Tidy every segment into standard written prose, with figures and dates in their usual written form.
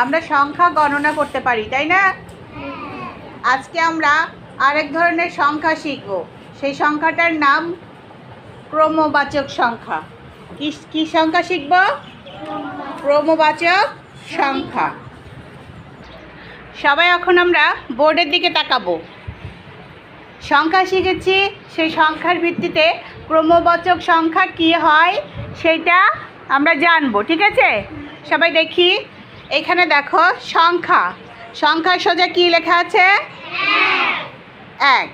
আমরা সংখ্যা গণনা করতে পারি, তাই না? আজকে আমরা আরেক ধরনের সংখ্যা শিখব। সেই সংখ্যাটার নাম ক্রমবাচক সংখ্যা। কি সংখ্যা শিখব? ক্রমবাচক সংখ্যা। সবাই এখন আমরা বোর্ডের দিকে তাকাবো। সংখ্যা শিখেছি, সেই সংখ্যার ভিত্তিতে ক্রমবাচক সংখ্যা কি হয় সেটা আমরা জানবো, ঠিক আছে? সবাই দেখি, এখানে দেখো সংখ্যার সোজা কি লেখা আছে? 1।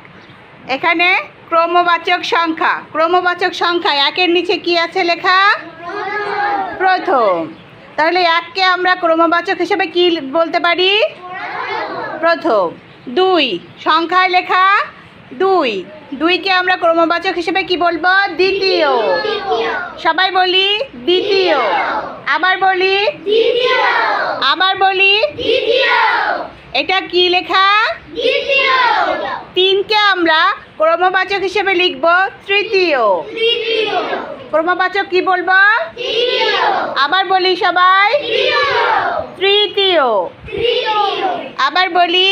এখানে ক্রমবাচক সংখ্যা 1-এর নিচে কি আছে লেখা? প্রথম। তাহলে 1-কে আমরা ক্রমবাচক হিসেবে কি বলতে পারি? প্রথম। 2 সংখ্যায় লেখা 2-কে আমরা ক্রমবাচক হিসেবে কি বলবো? দ্বিতীয়। সবাই বলি দ্বিতীয়। আবার বলি এটা কি লেখা? 3-কে আমরা ক্রমবাচক হিসেবে লিখব তৃতীয়। ক্রমবাচক কি বলবো? আবার বলি সবাই তৃতীয়। আবার বলি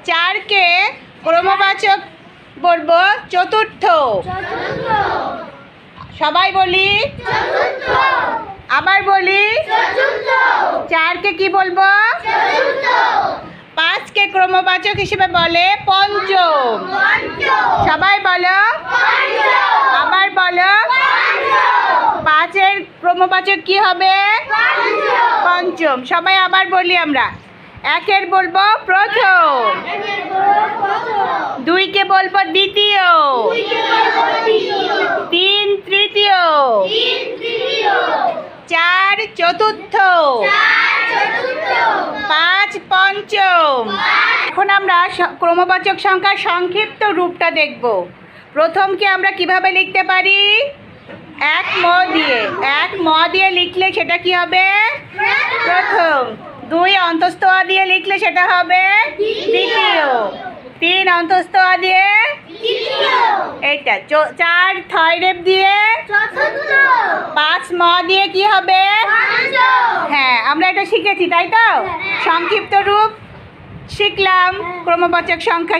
4-কে ক্রমবাচক বলবো চতুর্থ। সবাই বলি আবার বলি 4-কে কি বলবো? 5-কে ক্রমবাচক হিসেবে বলে পঞ্চম। সবাই বলো আবার বলো 5-এর ক্রমবাচক কি হবে? পঞ্চম। সবাই আবার বলি আমরা 1-এর বলবো প্রথম, 2-কে বলবো দ্বিতীয়, 3 তৃতীয়, 4 চতুর্থ, 5 পঞ্চম। এখন আমরা ক্রমবাচক সংখ্যার সংক্ষিপ্ত রূপটা দেখব। প্রথমকে আমরা কিভাবে লিখতে পারি? 1 ম দিয়ে লিখলে সেটা কি হবে? প্রথম। 2 অন্তস্থ আ দিয়ে লিখলে সেটা হবে দ্বিতীয়। 3 অন্তস্থ আ দিয়ে এইটা। 4 থয় রেপ দিয়ে 5 ম দিয়ে কি হবে? হ্যাঁ, আমরা এটা শিখেছি, তাই তো? সংক্ষিপ্ত রূপ শিখলাম, ক্রমবাচক সংখ্যা